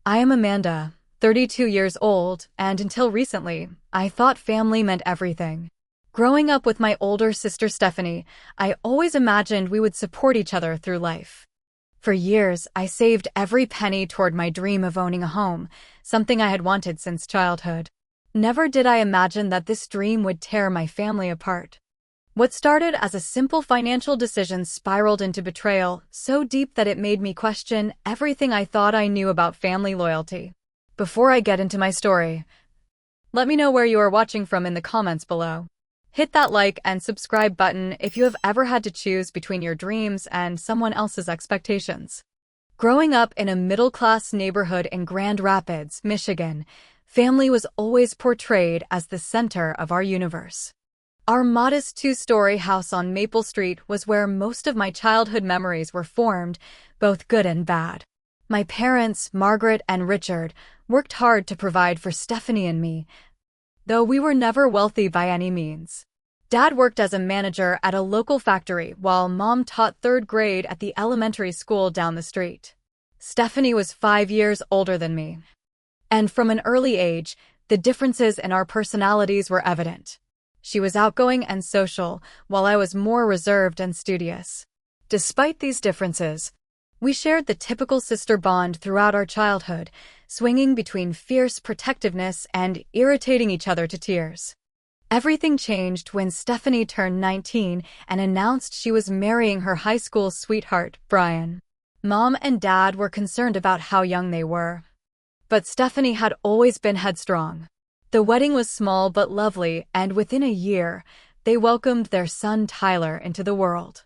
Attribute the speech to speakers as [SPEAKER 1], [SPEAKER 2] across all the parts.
[SPEAKER 1] I am Amanda, 32 years old, and until recently, I thought family meant everything. Growing up with my older sister Stephanie, I always imagined we would support each other through life. For years, I saved every penny toward my dream of owning a home, something I had wanted since childhood. Never did I imagine that this dream would tear my family apart. What started as a simple financial decision spiraled into betrayal, so deep that it made me question everything I thought I knew about family loyalty. Before I get into my story, let me know where you are watching from in the comments below. Hit that like and subscribe button if you have ever had to choose between your dreams and someone else's expectations. Growing up in a middle-class neighborhood in Grand Rapids, Michigan, family was always portrayed as the center of our universe. Our modest two-story house on Maple Street was where most of my childhood memories were formed, both good and bad. My parents, Margaret and Richard, worked hard to provide for Stephanie and me, though we were never wealthy by any means. Dad worked as a manager at a local factory while Mom taught third grade at the elementary school down the street. Stephanie was 5 years older than me, and from an early age, the differences in our personalities were evident. She was outgoing and social, while I was more reserved and studious. Despite these differences, we shared the typical sister bond throughout our childhood, swinging between fierce protectiveness and irritating each other to tears. Everything changed when Stephanie turned 19 and announced she was marrying her high school sweetheart, Brian. Mom and Dad were concerned about how young they were, but Stephanie had always been headstrong. The wedding was small but lovely, and within a year, they welcomed their son Tyler into the world.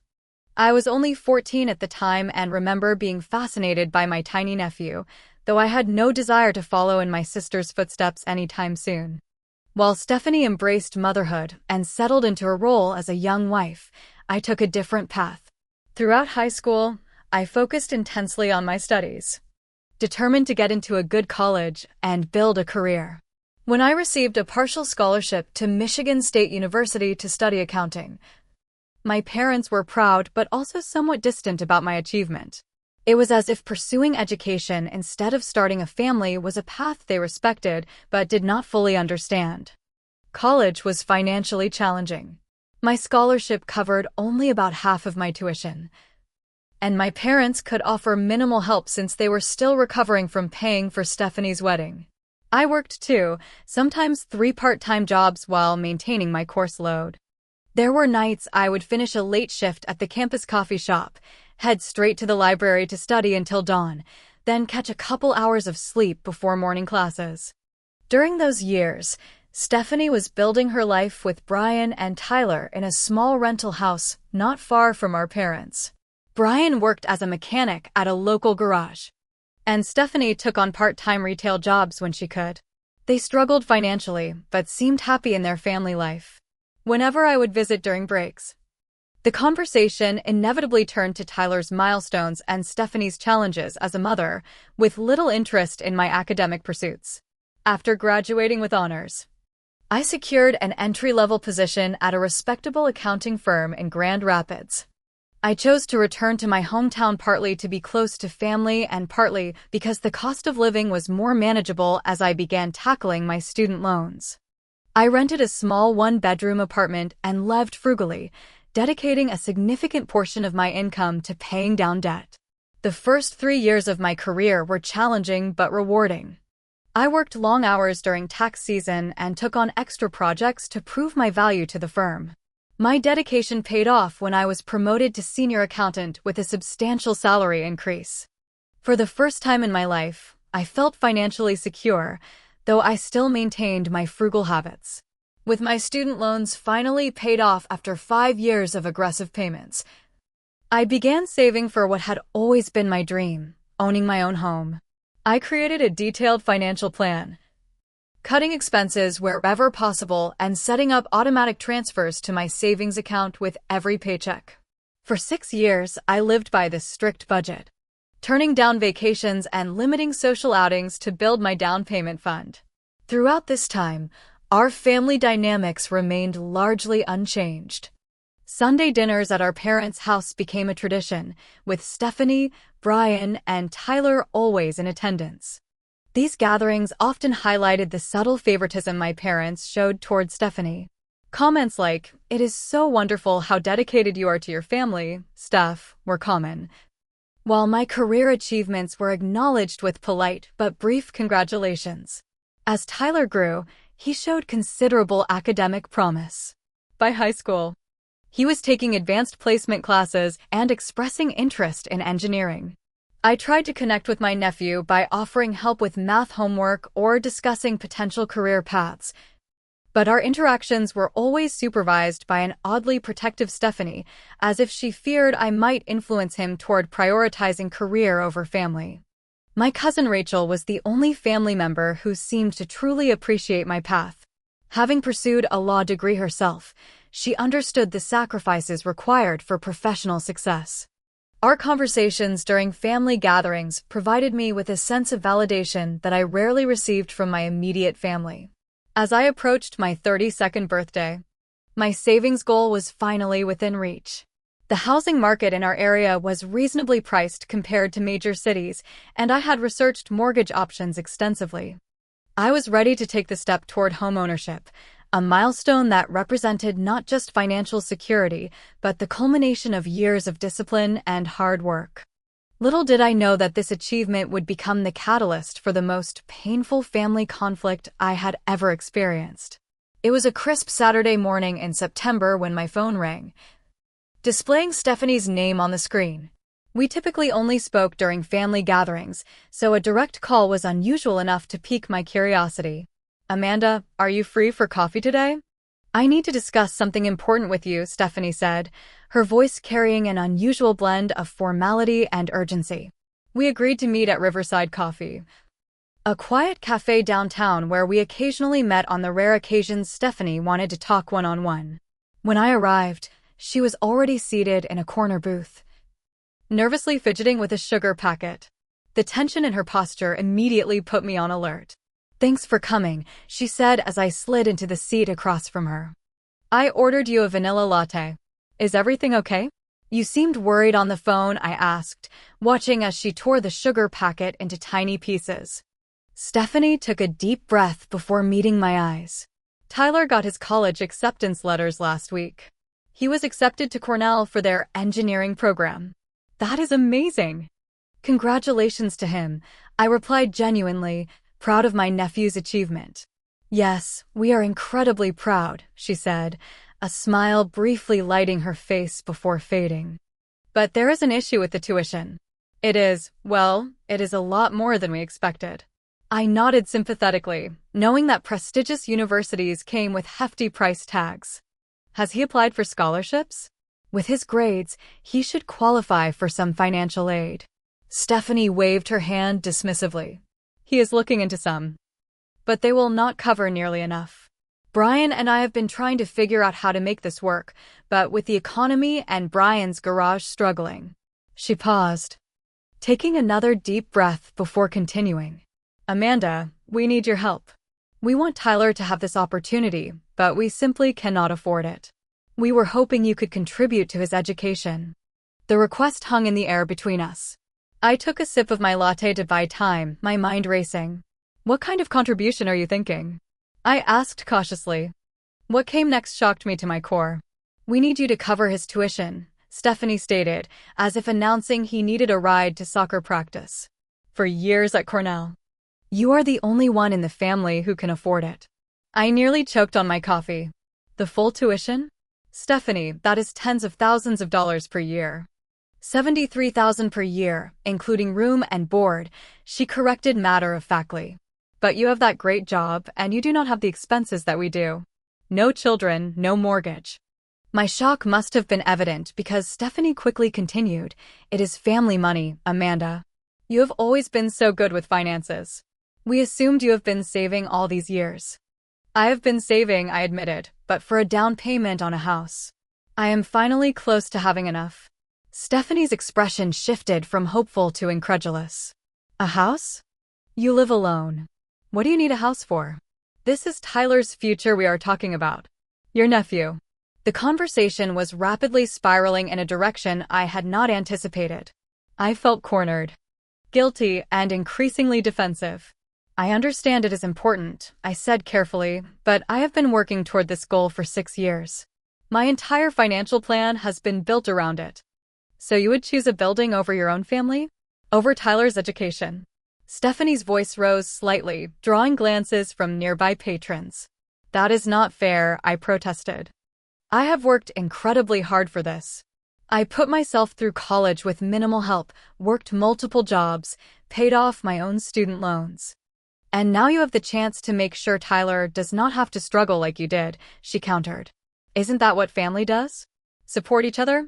[SPEAKER 1] I was only 14 at the time and remember being fascinated by my tiny nephew, though I had no desire to follow in my sister's footsteps anytime soon. While Stephanie embraced motherhood and settled into her role as a young wife, I took a different path. Throughout high school, I focused intensely on my studies, determined to get into a good college and build a career. When I received a partial scholarship to Michigan State University to study accounting, my parents were proud but also somewhat distant about my achievement. It was as if pursuing education instead of starting a family was a path they respected but did not fully understand. College was financially challenging. My scholarship covered only about half of my tuition, and my parents could offer minimal help since they were still recovering from paying for Stephanie's wedding. I worked too, sometimes 3 part-time jobs while maintaining my course load. There were nights I would finish a late shift at the campus coffee shop, head straight to the library to study until dawn, then catch a couple hours of sleep before morning classes. During those years, Stephanie was building her life with Brian and Tyler in a small rental house not far from our parents. Brian worked as a mechanic at a local garage, and Stephanie took on part-time retail jobs when she could. They struggled financially, but seemed happy in their family life. Whenever I would visit during breaks, the conversation inevitably turned to Tyler's milestones and Stephanie's challenges as a mother, with little interest in my academic pursuits. After graduating with honors, I secured an entry-level position at a respectable accounting firm in Grand Rapids. I chose to return to my hometown partly to be close to family and partly because the cost of living was more manageable as I began tackling my student loans. I rented a small 1-bedroom apartment and lived frugally, dedicating a significant portion of my income to paying down debt. The first 3 years of my career were challenging but rewarding. I worked long hours during tax season and took on extra projects to prove my value to the firm. My dedication paid off when I was promoted to senior accountant with a substantial salary increase. For the first time in my life, I felt financially secure, though I still maintained my frugal habits. With my student loans finally paid off after 5 years of aggressive payments, I began saving for what had always been my dream, owning my own home. I created a detailed financial plan, cutting expenses wherever possible and setting up automatic transfers to my savings account with every paycheck. For 6 years, I lived by this strict budget, turning down vacations and limiting social outings to build my down payment fund. Throughout this time, our family dynamics remained largely unchanged. Sunday dinners at our parents' house became a tradition, with Stephanie, Brian, and Tyler always in attendance. These gatherings often highlighted the subtle favoritism my parents showed toward Stephanie. Comments like, "It is so wonderful how dedicated you are to your family, Steph," were common, while my career achievements were acknowledged with polite but brief congratulations. As Tyler grew, he showed considerable academic promise. By high school, he was taking advanced placement classes and expressing interest in engineering. I tried to connect with my nephew by offering help with math homework or discussing potential career paths, but our interactions were always supervised by an oddly protective Stephanie, as if she feared I might influence him toward prioritizing career over family. My cousin Rachel was the only family member who seemed to truly appreciate my path. Having pursued a law degree herself, she understood the sacrifices required for professional success. Our conversations during family gatherings provided me with a sense of validation that I rarely received from my immediate family. As I approached my 32nd birthday, my savings goal was finally within reach. The housing market in our area was reasonably priced compared to major cities, and I had researched mortgage options extensively. I was ready to take the step toward homeownership, a milestone that represented not just financial security, but the culmination of years of discipline and hard work. Little did I know that this achievement would become the catalyst for the most painful family conflict I had ever experienced. It was a crisp Saturday morning in September when my phone rang, displaying Stephanie's name on the screen. We typically only spoke during family gatherings, so a direct call was unusual enough to pique my curiosity. "Amanda, are you free for coffee today? I need to discuss something important with you," Stephanie said, her voice carrying an unusual blend of formality and urgency. We agreed to meet at Riverside Coffee, a quiet cafe downtown where we occasionally met on the rare occasions Stephanie wanted to talk one-on-one. When I arrived, she was already seated in a corner booth, nervously fidgeting with a sugar packet. The tension in her posture immediately put me on alert. "Thanks for coming," she said as I slid into the seat across from her. "I ordered you a vanilla latte. Is everything okay? You seemed worried on the phone," I asked, watching as she tore the sugar packet into tiny pieces. Stephanie took a deep breath before meeting my eyes. "Tyler got his college acceptance letters last week. He was accepted to Cornell for their engineering program." "That is amazing." "Congratulations to him," I replied genuinely, proud of my nephew's achievement. "Yes, we are incredibly proud," she said, a smile briefly lighting her face before fading. "But there is an issue with the tuition. It is a lot more than we expected." I nodded sympathetically, knowing that prestigious universities came with hefty price tags. "Has he applied for scholarships? With his grades, he should qualify for some financial aid." Stephanie waved her hand dismissively. "He is looking into some, but they will not cover nearly enough. Brian and I have been trying to figure out how to make this work, but with the economy and Brian's garage struggling." She paused, taking another deep breath before continuing. "Amanda, we need your help. We want Tyler to have this opportunity, but we simply cannot afford it. We were hoping you could contribute to his education." The request hung in the air between us. I took a sip of my latte to buy time, my mind racing. "What kind of contribution are you thinking?" I asked cautiously. What came next shocked me to my core. "We need you to cover his tuition," Stephanie stated, as if announcing he needed a ride to soccer practice. "For years at Cornell. You are the only one in the family who can afford it." I nearly choked on my coffee. "The full tuition? Stephanie, that is tens of thousands of dollars per year." $73,000 per year, including room and board, she corrected matter-of-factly. "But you have that great job, and you do not have the expenses that we do. No children, no mortgage." My shock must have been evident because Stephanie quickly continued, "It is family money, Amanda. You have always been so good with finances. We assumed you have been saving all these years." "I have been saving," I admitted, "but for a down payment on a house. I am finally close to having enough." Stephanie's expression shifted from hopeful to incredulous. "A house? You live alone. What do you need a house for?" "This is Tyler's future we are talking about. Your nephew." The conversation was rapidly spiraling in a direction I had not anticipated. I felt cornered, guilty, and increasingly defensive. I understand it is important, I said carefully, but I have been working toward this goal for 6 years. My entire financial plan has been built around it. So you would choose a building over your own family? Over Tyler's education? Stephanie's voice rose slightly, drawing glances from nearby patrons. That is not fair, I protested. I have worked incredibly hard for this. I put myself through college with minimal help, worked multiple jobs, paid off my own student loans. And now you have the chance to make sure Tyler does not have to struggle like you did, she countered. Isn't that what family does? Support each other?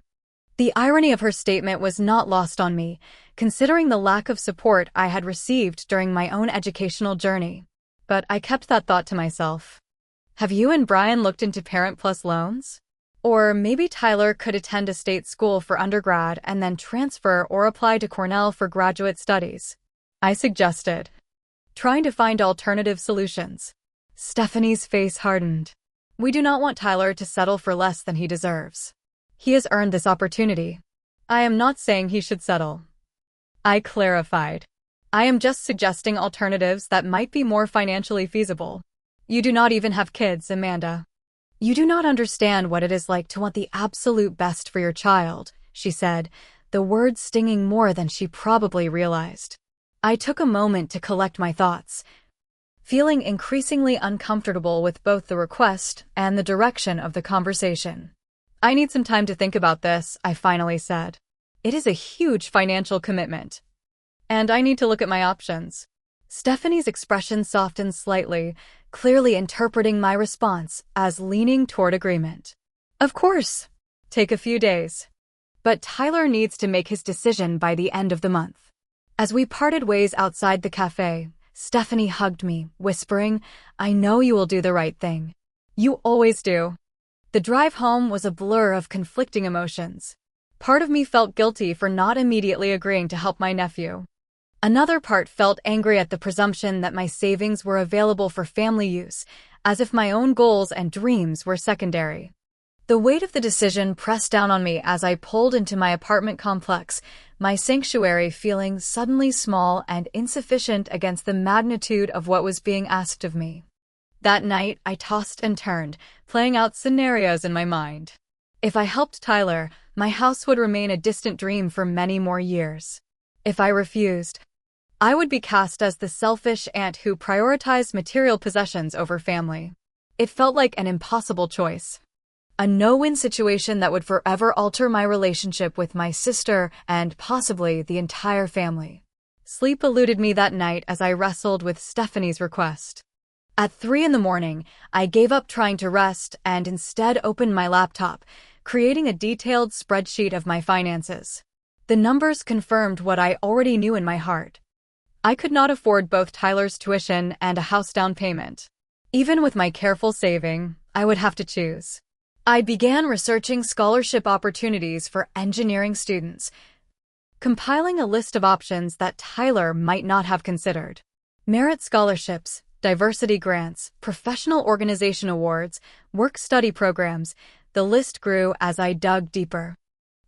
[SPEAKER 1] The irony of her statement was not lost on me, considering the lack of support I had received during my own educational journey. But I kept that thought to myself. Have you and Brian looked into Parent Plus loans? Or maybe Tyler could attend a state school for undergrad and then transfer or apply to Cornell for graduate studies, I suggested, trying to find alternative solutions. Stephanie's face hardened. We do not want Tyler to settle for less than he deserves. He has earned this opportunity. I am not saying he should settle, I clarified. I am just suggesting alternatives that might be more financially feasible. You do not even have kids, Amanda. You do not understand what it is like to want the absolute best for your child, she said, the words stinging more than she probably realized. I took a moment to collect my thoughts, feeling increasingly uncomfortable with both the request and the direction of the conversation. I need some time to think about this, I finally said. It is a huge financial commitment, and I need to look at my options. Stephanie's expression softened slightly, clearly interpreting my response as leaning toward agreement. Of course, take a few days. But Tyler needs to make his decision by the end of the month. As we parted ways outside the cafe, Stephanie hugged me, whispering, I know you will do the right thing. You always do. The drive home was a blur of conflicting emotions. Part of me felt guilty for not immediately agreeing to help my nephew. Another part felt angry at the presumption that my savings were available for family use, as if my own goals and dreams were secondary. The weight of the decision pressed down on me as I pulled into my apartment complex, my sanctuary feeling suddenly small and insufficient against the magnitude of what was being asked of me. That night, I tossed and turned, playing out scenarios in my mind. If I helped Tyler, my house would remain a distant dream for many more years. If I refused, I would be cast as the selfish aunt who prioritized material possessions over family. It felt like an impossible choice. A no-win situation that would forever alter my relationship with my sister and possibly the entire family. Sleep eluded me that night as I wrestled with Stephanie's request. At 3 a.m, I gave up trying to rest and instead opened my laptop, creating a detailed spreadsheet of my finances. The numbers confirmed what I already knew in my heart. I could not afford both Tyler's tuition and a house down payment. Even with my careful saving, I would have to choose. I began researching scholarship opportunities for engineering students, compiling a list of options that Tyler might not have considered. Merit scholarships, diversity grants, professional organization awards, work-study programs, the list grew as I dug deeper.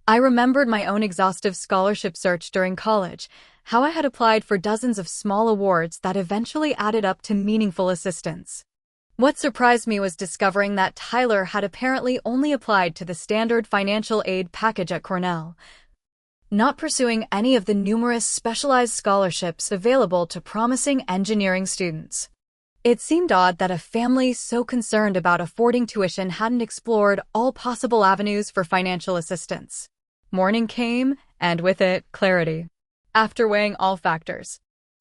[SPEAKER 1] I remembered my own exhaustive scholarship search during college, how I had applied for dozens of small awards that eventually added up to meaningful assistance. What surprised me was discovering that Tyler had apparently only applied to the standard financial aid package at Cornell, not pursuing any of the numerous specialized scholarships available to promising engineering students. It seemed odd that a family so concerned about affording tuition hadn't explored all possible avenues for financial assistance. Morning came, and with it, clarity. After weighing all factors,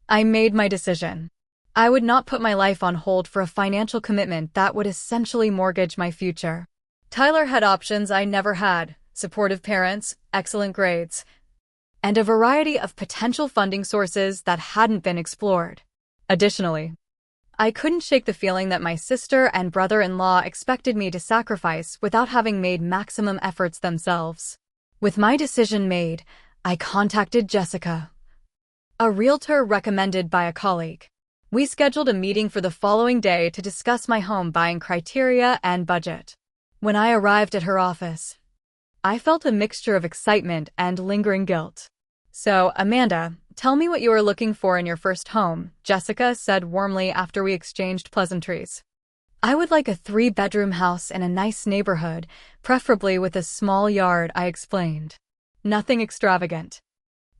[SPEAKER 1] I made my decision. I would not put my life on hold for a financial commitment that would essentially mortgage my future. Tyler had options I never had: supportive parents, excellent grades, and a variety of potential funding sources that hadn't been explored. Additionally, I couldn't shake the feeling that my sister and brother-in-law expected me to sacrifice without having made maximum efforts themselves. With my decision made, I contacted Jessica, a realtor recommended by a colleague. We scheduled a meeting for the following day to discuss my home buying criteria and budget. When I arrived at her office, I felt a mixture of excitement and lingering guilt. So, Amanda, Tell me what you are looking for in your first home, Jessica said warmly after we exchanged pleasantries. I would like a 3-bedroom house in a nice neighborhood, preferably with a small yard, I explained. Nothing extravagant.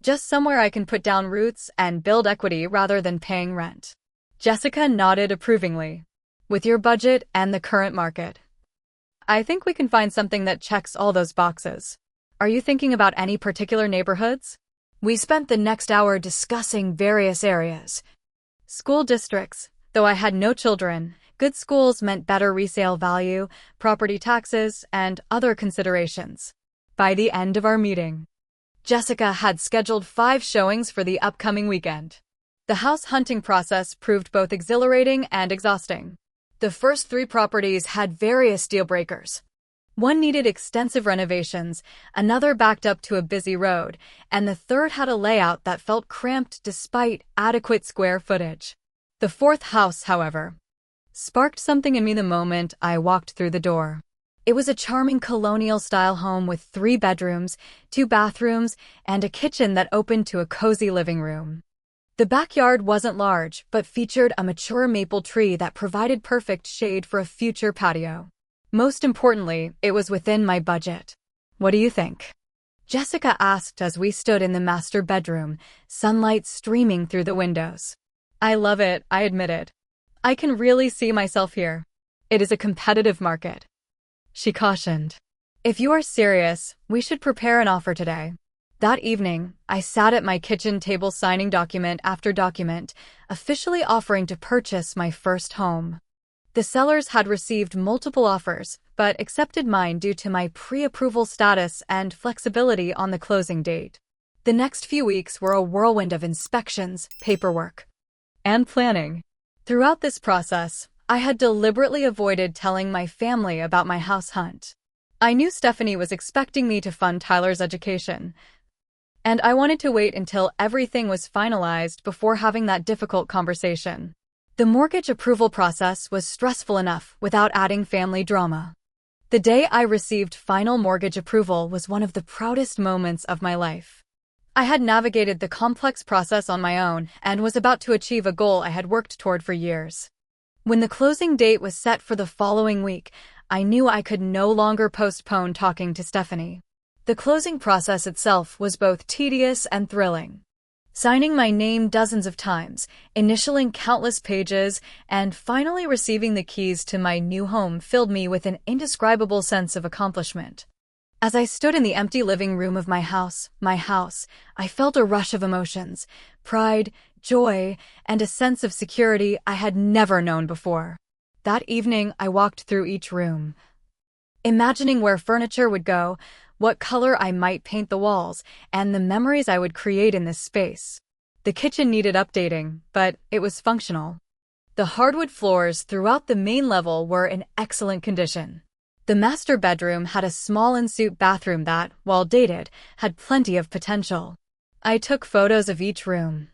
[SPEAKER 1] Just somewhere I can put down roots and build equity rather than paying rent. Jessica nodded approvingly. With your budget and the current market, I think we can find something that checks all those boxes. Are you thinking about any particular neighborhoods? We spent the next hour discussing various areas. School districts. Though I had no children, good schools meant better resale value, property taxes, and other considerations. By the end of our meeting, Jessica had scheduled 5 showings for the upcoming weekend. The house hunting process proved both exhilarating and exhausting. The first 3 properties had various deal breakers. One needed extensive renovations, another backed up to a busy road, and the third had a layout that felt cramped despite adequate square footage. The 4th house, however, sparked something in me the moment I walked through the door. It was a charming colonial-style home with 3 bedrooms, 2 bathrooms, and a kitchen that opened to a cozy living room. The backyard wasn't large, but featured a mature maple tree that provided perfect shade for a future patio. Most importantly, it was within my budget. What do you think? Jessica asked as we stood in the master bedroom, sunlight streaming through the windows. I love it, I admitted. I can really see myself here. It is a competitive market, she cautioned. If you are serious, we should prepare an offer today. That evening, I sat at my kitchen table signing document after document, officially offering to purchase my first home. The sellers had received multiple offers, but accepted mine due to my pre-approval status and flexibility on the closing date. The next few weeks were a whirlwind of inspections, paperwork, and planning. Throughout this process, I had deliberately avoided telling my family about my house hunt. I knew Stephanie was expecting me to fund Tyler's education, and I wanted to wait until everything was finalized before having that difficult conversation. The mortgage approval process was stressful enough without adding family drama. The day I received final mortgage approval was one of the proudest moments of my life. I had navigated the complex process on my own and was about to achieve a goal I had worked toward for years. When the closing date was set for the following week, I knew I could no longer postpone talking to Stephanie. The closing process itself was both tedious and thrilling. Signing my name dozens of times, initialing countless pages, and finally receiving the keys to my new home filled me with an indescribable sense of accomplishment. As I stood in the empty living room of my house, I felt a rush of emotions, pride, joy, and a sense of security I had never known before. That evening, I walked through each room, imagining where furniture would go, what color I might paint the walls, and the memories I would create in this space. The kitchen needed updating, but it was functional. The hardwood floors throughout the main level were in excellent condition. The master bedroom had a small ensuite bathroom that, while dated, had plenty of potential. I took photos of each room,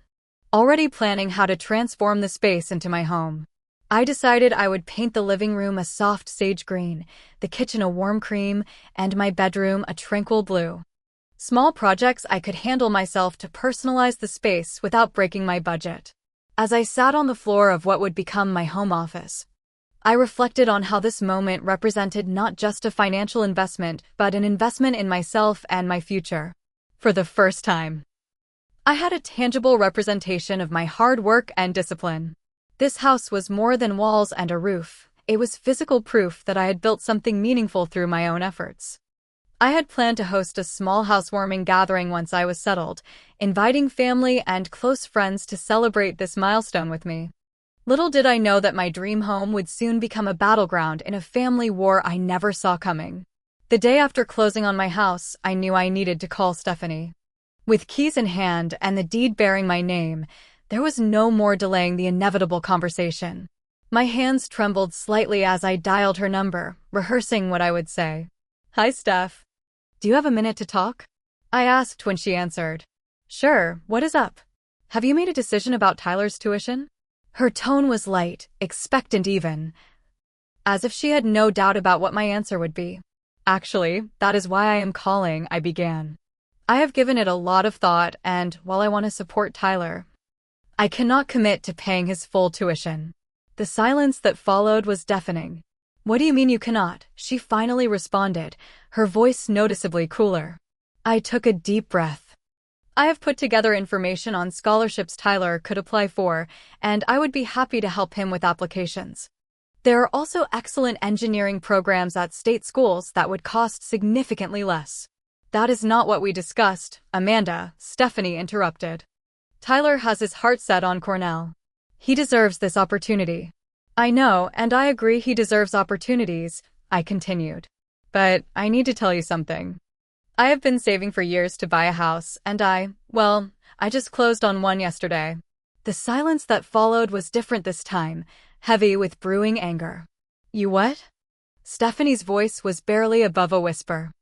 [SPEAKER 1] already planning how to transform the space into my home. I decided I would paint the living room a soft sage green, the kitchen a warm cream, and my bedroom a tranquil blue. Small projects I could handle myself to personalize the space without breaking my budget. As I sat on the floor of what would become my home office, I reflected on how this moment represented not just a financial investment, but an investment in myself and my future. For the first time, I had a tangible representation of my hard work and discipline. This house was more than walls and a roof. It was physical proof that I had built something meaningful through my own efforts. I had planned to host a small housewarming gathering once I was settled, inviting family and close friends to celebrate this milestone with me. Little did I know that my dream home would soon become a battleground in a family war I never saw coming. The day after closing on my house, I knew I needed to call Stephanie. With keys in hand and the deed bearing my name, there was no more delaying the inevitable conversation. My hands trembled slightly as I dialed her number, rehearsing what I would say. "Hi, Steph. Do you have a minute to talk?" I asked when she answered. "Sure, what is up? Have you made a decision about Tyler's tuition?" Her tone was light, expectant even, as if she had no doubt about what my answer would be. "Actually, that is why I am calling," I began. I have given it a lot of thought, and while I want to support Tyler, I cannot commit to paying his full tuition. The silence that followed was deafening. What do you mean you cannot? She finally responded, her voice noticeably cooler. I took a deep breath. I have put together information on scholarships Tyler could apply for, and I would be happy to help him with applications. There are also excellent engineering programs at state schools that would cost significantly less. That is not what we discussed, Amanda, Stephanie interrupted. Tyler has his heart set on Cornell. He deserves this opportunity. I know, and I agree he deserves opportunities, I continued. But I need to tell you something. I have been saving for years to buy a house, and I just closed on one yesterday. The silence that followed was different this time, heavy with brewing anger. You what? Stephanie's voice was barely above a whisper.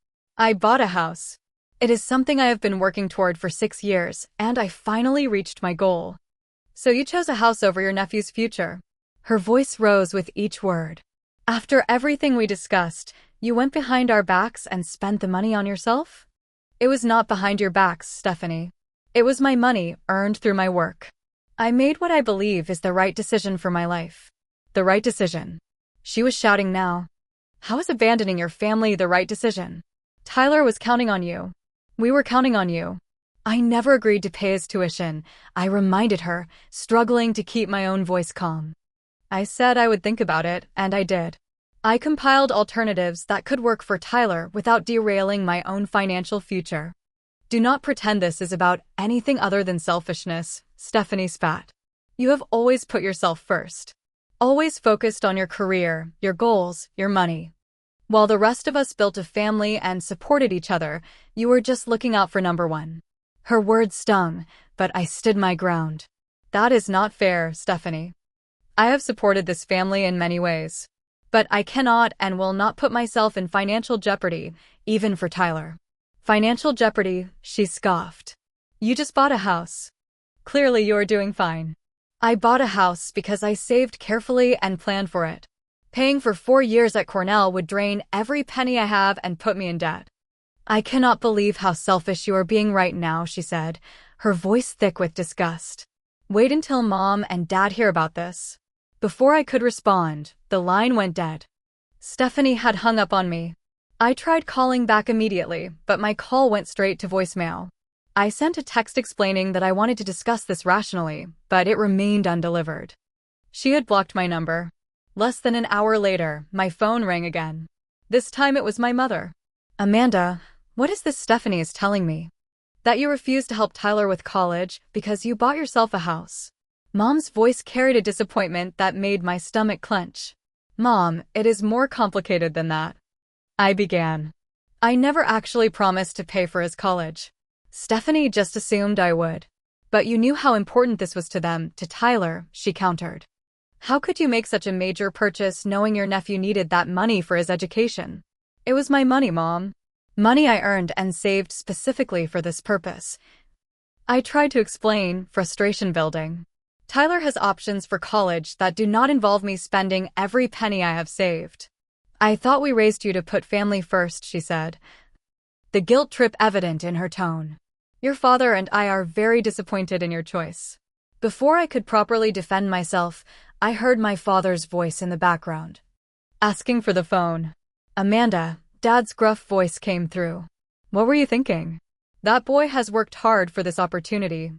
[SPEAKER 1] I bought a house. It is something I have been working toward for 6 years, and I finally reached my goal. So you chose a house over your nephew's future. Her voice rose with each word. After everything we discussed, you went behind our backs and spent the money on yourself? It was not behind your backs, Stephanie. It was my money earned through my work. I made what I believe is the right decision for my life. The right decision. She was shouting now. How is abandoning your family the right decision? Tyler was counting on you. We were counting on you. I never agreed to pay his tuition, I reminded her, struggling to keep my own voice calm. I said I would think about it, and I did. I compiled alternatives that could work for Tyler without derailing my own financial future. Do not pretend this is about anything other than selfishness, Stephanie spat. You have always put yourself first. Always focused on your career, your goals, your money. While the rest of us built a family and supported each other, you were just looking out for number one. Her words stung, but I stood my ground. That is not fair, Stephanie. I have supported this family in many ways. But I cannot and will not put myself in financial jeopardy, even for Tyler. Financial jeopardy, she scoffed. You just bought a house. Clearly you are doing fine. I bought a house because I saved carefully and planned for it. Paying for 4 years at Cornell would drain every penny I have and put me in debt. I cannot believe how selfish you are being right now, she said, her voice thick with disgust. Wait until Mom and Dad hear about this. Before I could respond, the line went dead. Stephanie had hung up on me. I tried calling back immediately, but my call went straight to voicemail. I sent a text explaining that I wanted to discuss this rationally, but it remained undelivered. She had blocked my number. Less than an hour later, my phone rang again. This time it was my mother. Amanda, what is this Stephanie is telling me? That you refused to help Tyler with college because you bought yourself a house. Mom's voice carried a disappointment that made my stomach clench. Mom, it is more complicated than that. I began. I never actually promised to pay for his college. Stephanie just assumed I would. But you knew how important this was to them, to Tyler, she countered. How could you make such a major purchase knowing your nephew needed that money for his education? It was my money, Mom. Money I earned and saved specifically for this purpose. I tried to explain, frustration building. Tyler has options for college that do not involve me spending every penny I have saved. I thought we raised you to put family first, she said. The guilt trip evident in her tone. Your father and I are very disappointed in your choice. Before I could properly defend myself, I heard my father's voice in the background. Asking for the phone. Amanda, Dad's gruff voice came through. What were you thinking? That boy has worked hard for this opportunity.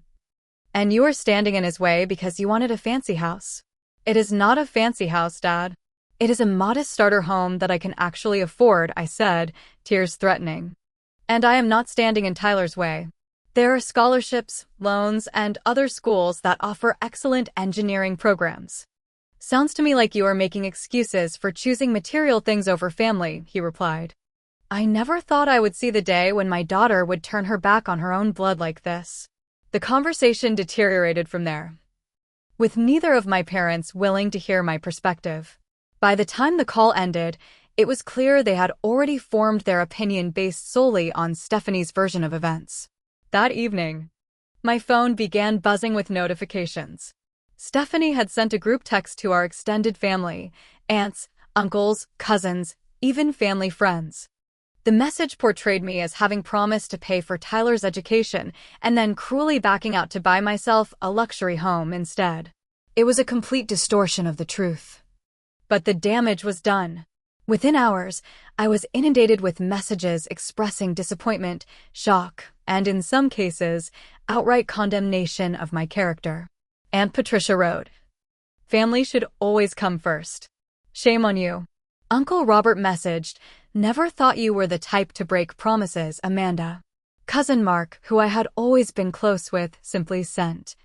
[SPEAKER 1] And you are standing in his way because you wanted a fancy house. It is not a fancy house, Dad. It is a modest starter home that I can actually afford, I said, tears threatening. And I am not standing in Tyler's way. There are scholarships, loans, and other schools that offer excellent engineering programs. Sounds to me like you are making excuses for choosing material things over family, he replied. I never thought I would see the day when my daughter would turn her back on her own blood like this. The conversation deteriorated from there, with neither of my parents willing to hear my perspective. By the time the call ended, it was clear they had already formed their opinion based solely on Stephanie's version of events. That evening, my phone began buzzing with notifications. Stephanie had sent a group text to our extended family, aunts, uncles, cousins, even family friends. The message portrayed me as having promised to pay for Tyler's education and then cruelly backing out to buy myself a luxury home instead. It was a complete distortion of the truth. But the damage was done. Within hours, I was inundated with messages expressing disappointment, shock, and in some cases, outright condemnation of my character. Aunt Patricia wrote, "Family should always come first. Shame on you." Uncle Robert messaged, "Never thought you were the type to break promises, Amanda." Cousin Mark, who I had always been close with, simply sent,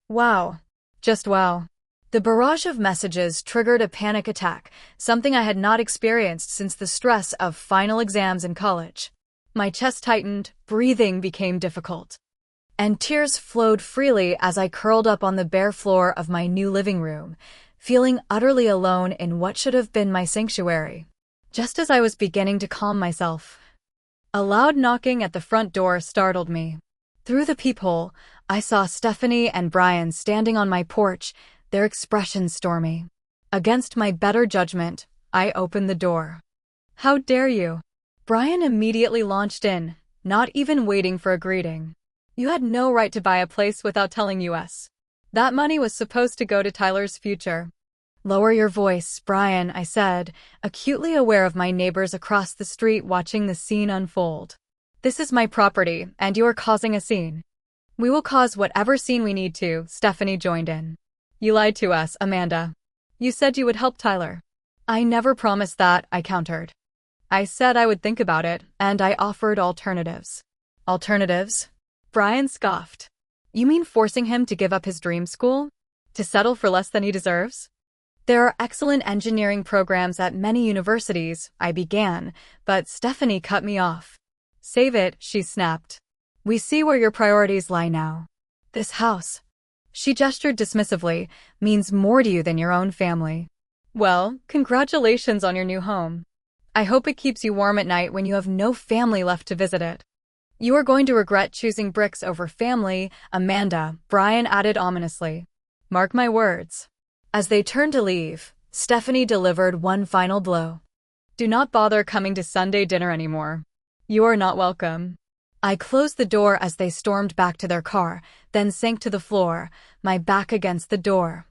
[SPEAKER 1] "Wow. Just wow." The barrage of messages triggered a panic attack, something I had not experienced since the stress of final exams in college. My chest tightened, breathing became difficult, and tears flowed freely as I curled up on the bare floor of my new living room, feeling utterly alone in what should have been my sanctuary. Just as I was beginning to calm myself, a loud knocking at the front door startled me. Through the peephole, I saw Stephanie and Brian standing on my porch, their expressions stormy. Against my better judgment, I opened the door. "How dare you?" Brian immediately launched in, not even waiting for a greeting. "You had no right to buy a place without telling us. That money was supposed to go to Tyler's future." "Lower your voice, Brian," I said, acutely aware of my neighbors across the street watching the scene unfold. "This is my property, and you are causing a scene." "We will cause whatever scene we need to," Stephanie joined in. "You lied to us, Amanda. You said you would help Tyler." "I never promised that," I countered. "I said I would think about it, and I offered alternatives." "Alternatives?" Brian scoffed. "You mean forcing him to give up his dream school? To settle for less than he deserves?" "There are excellent engineering programs at many universities," I began, but Stephanie cut me off. "Save it," she snapped. "We see where your priorities lie now. This house," she gestured dismissively, "means more to you than your own family." "Well, congratulations on your new home. I hope it keeps you warm at night when you have no family left to visit it." "You are going to regret choosing bricks over family, Amanda," Brian added ominously. "Mark my words." As they turned to leave, Stephanie delivered one final blow. "Do not bother coming to Sunday dinner anymore. You are not welcome." I closed the door as they stormed back to their car, then sank to the floor, my back against the door,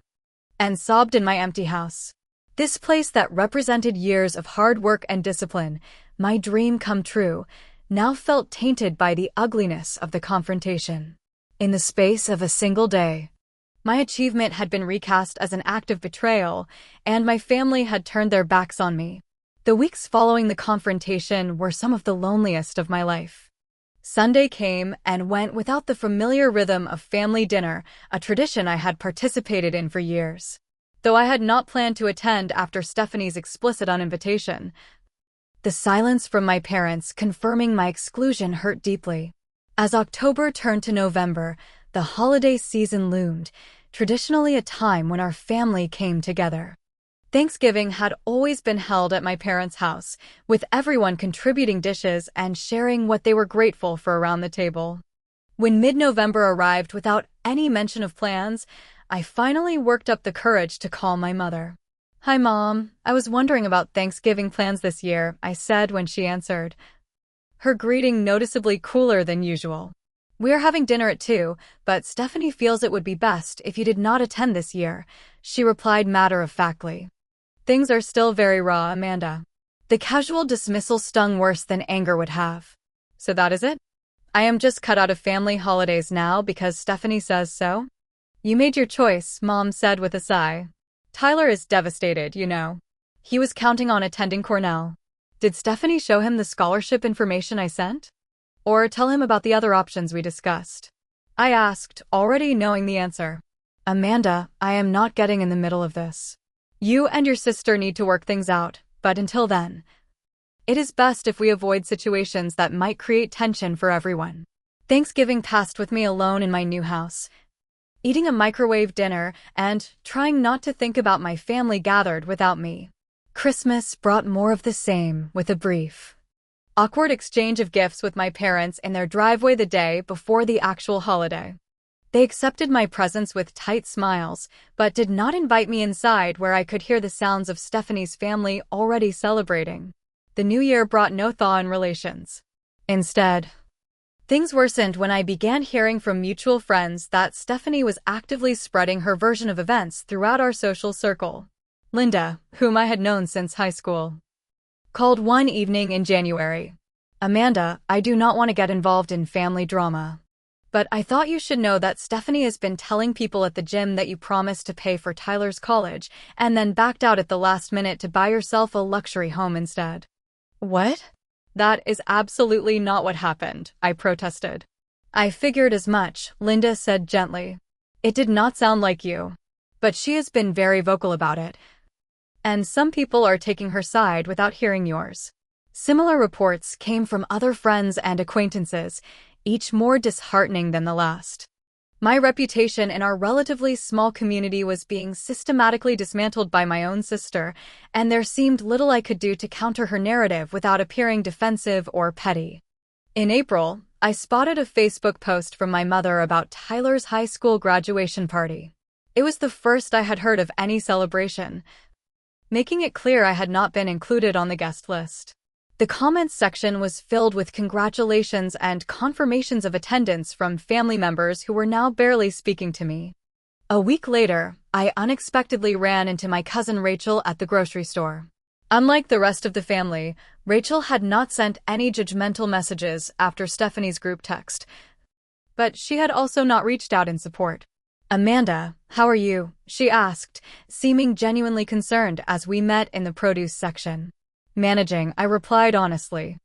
[SPEAKER 1] and sobbed in my empty house. This place that represented years of hard work and discipline, my dream come true, now felt tainted by the ugliness of the confrontation. In the space of a single day, my achievement had been recast as an act of betrayal, and my family had turned their backs on me. The weeks following the confrontation were some of the loneliest of my life. Sunday came and went without the familiar rhythm of family dinner, a tradition I had participated in for years. Though I had not planned to attend after Stephanie's explicit invitation, the silence from my parents confirming my exclusion hurt deeply. As October turned to November, the holiday season loomed, traditionally a time when our family came together. Thanksgiving had always been held at my parents' house, with everyone contributing dishes and sharing what they were grateful for around the table. When mid-November arrived without any mention of plans, I finally worked up the courage to call my mother. "Hi, Mom. I was wondering about Thanksgiving plans this year," I said when she answered, her greeting noticeably cooler than usual. "We are having dinner at 2, but Stephanie feels it would be best if you did not attend this year," she replied matter-of-factly. "Things are still very raw, Amanda." The casual dismissal stung worse than anger would have. "So that is it? I am just cut out of family holidays now because Stephanie says so?" "You made your choice," Mom said with a sigh. "Tyler is devastated, you know. He was counting on attending Cornell." "Did Stephanie show him the scholarship information I sent? Or tell him about the other options we discussed?" I asked, already knowing the answer. "Amanda, I am not getting in the middle of this. You and your sister need to work things out, but until then, it is best if we avoid situations that might create tension for everyone." Thanksgiving passed with me alone in my new house, eating a microwave dinner and trying not to think about my family gathered without me. Christmas brought more of the same, with a brief, awkward exchange of gifts with my parents in their driveway the day before the actual holiday. They accepted my presence with tight smiles, but did not invite me inside where I could hear the sounds of Stephanie's family already celebrating. the new year brought no thaw in relations. Instead, things worsened when I began hearing from mutual friends that Stephanie was actively spreading her version of events throughout our social circle. Linda, whom I had known since high school, called one evening in January. "Amanda, I do not want to get involved in family drama, but I thought you should know that Stephanie has been telling people at the gym that you promised to pay for Tyler's college and then backed out at the last minute to buy yourself a luxury home instead." "What?" "That is absolutely not what happened," I protested. "I figured as much," Linda said gently. "It did not sound like you. But she has been very vocal about it. And some people are taking her side without hearing yours." Similar reports came from other friends and acquaintances, each more disheartening than the last. My reputation in our relatively small community was being systematically dismantled by my own sister, and there seemed little I could do to counter her narrative without appearing defensive or petty. In April, I spotted a Facebook post from my mother about Tyler's high school graduation party. It was the first I had heard of any celebration, making it clear I had not been included on the guest list. The comments section was filled with congratulations and confirmations of attendance from family members who were now barely speaking to me. A week later, I unexpectedly ran into my cousin Rachel at the grocery store. Unlike the rest of the family, Rachel had not sent any judgmental messages after Stephanie's group text, but she had also not reached out in support. "Amanda, how are you?" she asked, seeming genuinely concerned as we met in the produce section. "Managing," I replied honestly.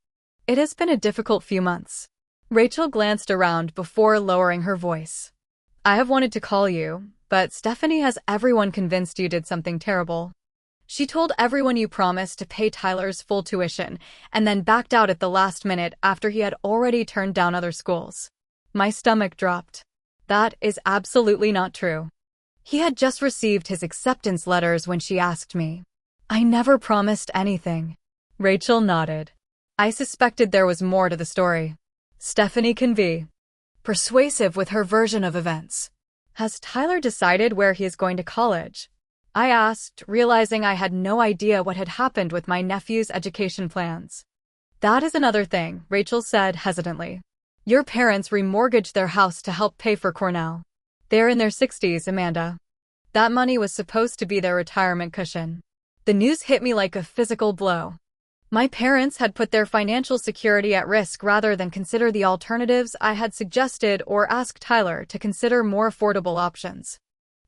[SPEAKER 1] "It has been a difficult few months." Rachel glanced around before lowering her voice. "I have wanted to call you, but Stephanie has everyone convinced you did something terrible. She told everyone you promised to pay Tyler's full tuition and then backed out at the last minute after he had already turned down other schools." My stomach dropped. That is absolutely not true. He had just received his acceptance letters when she asked me. "I never promised anything." Rachel nodded. I suspected there was more to the story. Stephanie can be persuasive with her version of events. "Has Tyler decided where he is going to college?" I asked, realizing I had no idea what had happened with my nephew's education plans. "That is another thing," Rachel said hesitantly. "Your parents remortgaged their house to help pay for Cornell. They're in their 60s, Amanda. That money was supposed to be their retirement cushion." The news hit me like a physical blow. My parents had put their financial security at risk rather than consider the alternatives I had suggested or ask Tyler to consider more affordable options.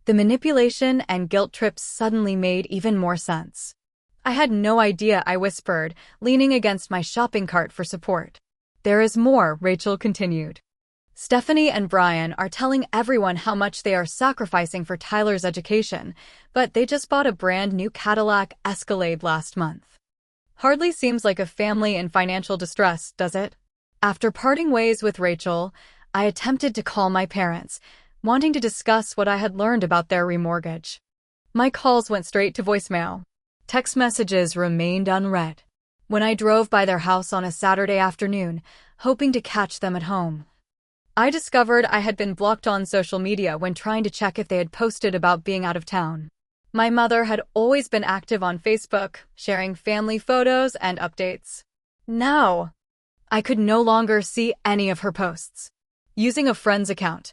[SPEAKER 1] The manipulation and guilt trips suddenly made even more sense. "I had no idea," I whispered, leaning against my shopping cart for support. "There is more," Rachel continued. "Stephanie and Brian are telling everyone how much they are sacrificing for Tyler's education, but they just bought a brand new Cadillac Escalade last month. Hardly seems like a family in financial distress, does it?" After parting ways with Rachel, I attempted to call my parents, wanting to discuss what I had learned about their remortgage. My calls went straight to voicemail. Text messages remained unread. When I drove by their house on a Saturday afternoon, hoping to catch them at home, I discovered I had been blocked on social media when trying to check if they had posted about being out of town. My mother had always been active on Facebook, sharing family photos and updates. Now, I could no longer see any of her posts. Using a friend's account,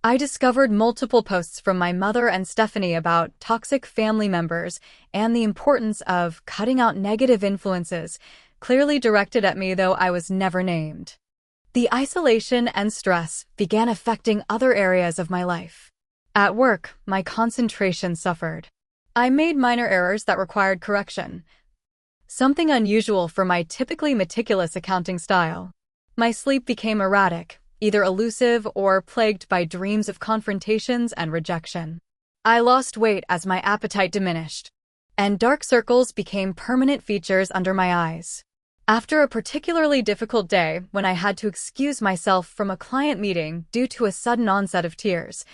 [SPEAKER 1] I discovered multiple posts from my mother and Stephanie about toxic family members and the importance of cutting out negative influences, clearly directed at me though I was never named. The isolation and stress began affecting other areas of my life. At work, my concentration suffered. I made minor errors that required correction, something unusual for my typically meticulous accounting style. My sleep became erratic, either elusive or plagued by dreams of confrontations and rejection. I lost weight as my appetite diminished, and dark circles became permanent features under my eyes. After a particularly difficult day when I had to excuse myself from a client meeting due to a sudden onset of tears,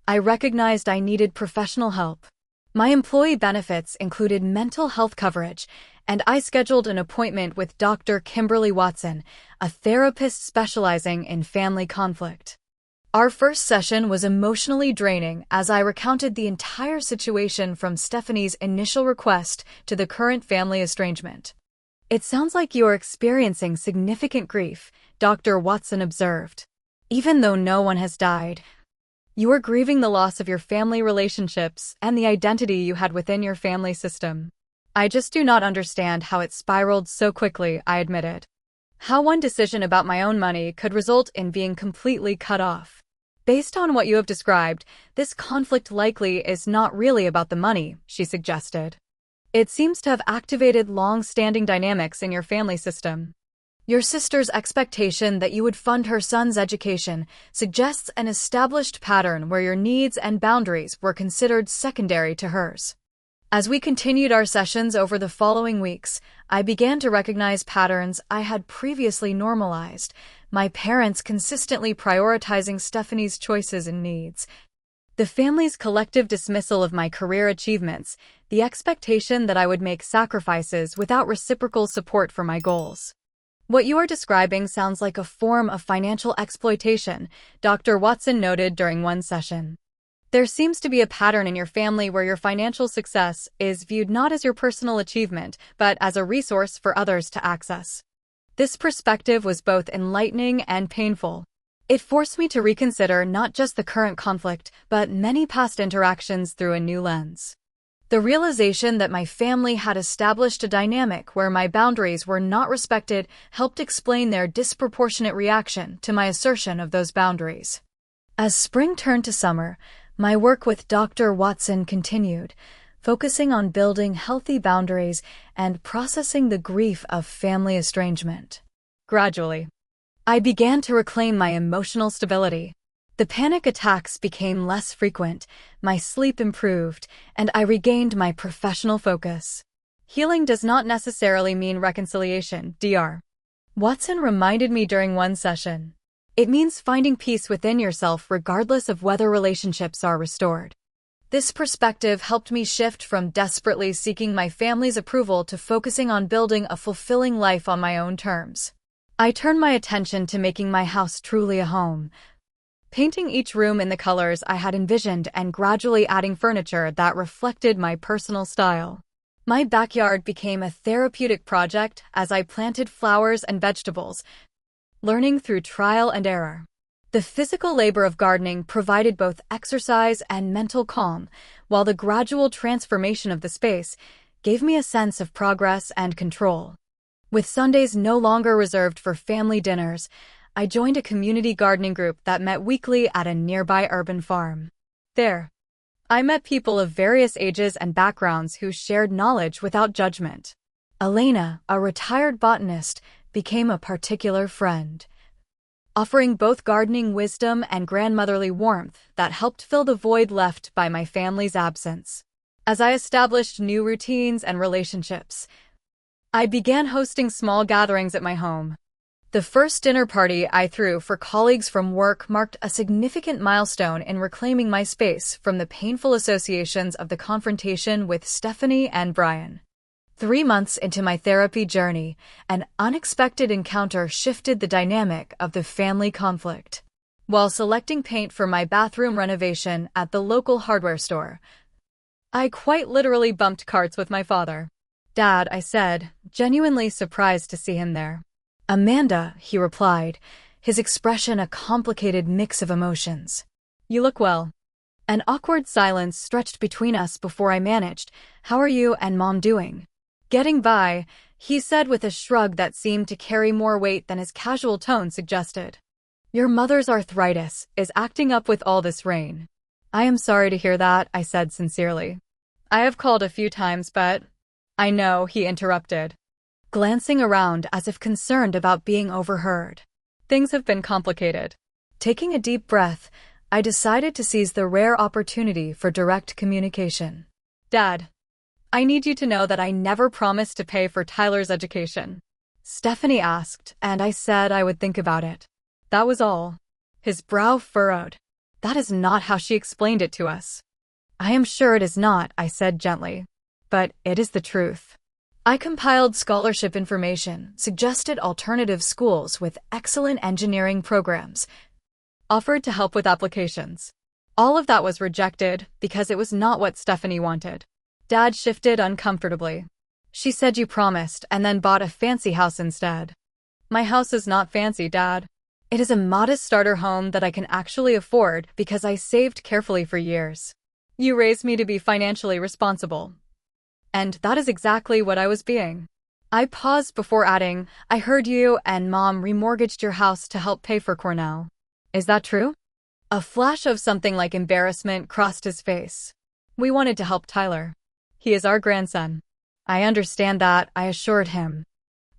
[SPEAKER 1] I recognized I needed professional help. My employee benefits included mental health coverage, and I scheduled an appointment with Dr. Kimberly Watson, a therapist specializing in family conflict. Our first session was emotionally draining as I recounted the entire situation from Stephanie's initial request to the current family estrangement. It sounds like you are experiencing significant grief, Dr. Watson observed. Even though no one has died, you are grieving the loss of your family relationships and the identity you had within your family system. I just do not understand how it spiraled so quickly, I admitted. How one decision about my own money could result in being completely cut off. Based on what you have described, this conflict likely is not really about the money, she suggested. It seems to have activated long-standing dynamics in your family system. Your sister's expectation that you would fund her son's education suggests an established pattern where your needs and boundaries were considered secondary to hers. As we continued our sessions over the following weeks, I began to recognize patterns I had previously normalized, my parents consistently prioritizing Stephanie's choices and needs, the family's collective dismissal of my career achievements, the expectation that I would make sacrifices without reciprocal support for my goals. What you are describing sounds like a form of financial exploitation, Dr. Watson noted during one session. There seems to be a pattern in your family where your financial success is viewed not as your personal achievement, but as a resource for others to access. This perspective was both enlightening and painful. It forced me to reconsider not just the current conflict, but many past interactions through a new lens. The realization that my family had established a dynamic where my boundaries were not respected helped explain their disproportionate reaction to my assertion of those boundaries. As spring turned to summer, my work with Dr. Watson continued, focusing on building healthy boundaries and processing the grief of family estrangement. Gradually, I began to reclaim my emotional stability. The panic attacks became less frequent, my sleep improved, and I regained my professional focus. Healing does not necessarily mean reconciliation, Dr. Watson reminded me during one session. It means finding peace within yourself regardless of whether relationships are restored. This perspective helped me shift from desperately seeking my family's approval to focusing on building a fulfilling life on my own terms. I turned my attention to making my house truly a home, painting each room in the colors I had envisioned and gradually adding furniture that reflected my personal style. My backyard became a therapeutic project as I planted flowers and vegetables, learning through trial and error. The physical labor of gardening provided both exercise and mental calm, while the gradual transformation of the space gave me a sense of progress and control. With Sundays no longer reserved for family dinners, I joined a community gardening group that met weekly at a nearby urban farm. There, I met people of various ages and backgrounds who shared knowledge without judgment. Elena, a retired botanist, became a particular friend, offering both gardening wisdom and grandmotherly warmth that helped fill the void left by my family's absence. As I established new routines and relationships, I began hosting small gatherings at my home. The first dinner party I threw for colleagues from work marked a significant milestone in reclaiming my space from the painful associations of the confrontation with Stephanie and Brian. 3 months into my therapy journey, an unexpected encounter shifted the dynamic of the family conflict. While selecting paint for my bathroom renovation at the local hardware store, I quite literally bumped carts with my father. "Dad," I said, genuinely surprised to see him there. "Amanda," he replied, his expression a complicated mix of emotions. "You look well." An awkward silence stretched between us before I managed, "How are you and Mom doing?" "Getting by," he said with a shrug that seemed to carry more weight than his casual tone suggested. "Your mother's arthritis is acting up with all this rain." "I am sorry to hear that," I said sincerely. "I have called a few times, but—" "I know," he interrupted, glancing around as if concerned about being overheard. "Things have been complicated." Taking a deep breath, I decided to seize the rare opportunity for direct communication. "Dad, I need you to know that I never promised to pay for Tyler's education." Stephanie asked, and I said I would think about it. That was all. His brow furrowed. "That is not how she explained it to us." "I am sure it is not," I said gently. "But it is the truth." I compiled scholarship information, suggested alternative schools with excellent engineering programs, offered to help with applications. All of that was rejected because it was not what Stephanie wanted. Dad shifted uncomfortably. She said you promised and then bought a fancy house instead. My house is not fancy, Dad. It is a modest starter home that I can actually afford because I saved carefully for years. You raised me to be financially responsible. And that is exactly what I was being. I paused before adding, I heard you and Mom remortgaged your house to help pay for Cornell. Is that true? A flash of something like embarrassment crossed his face. We wanted to help Tyler. He is our grandson. I understand that, I assured him.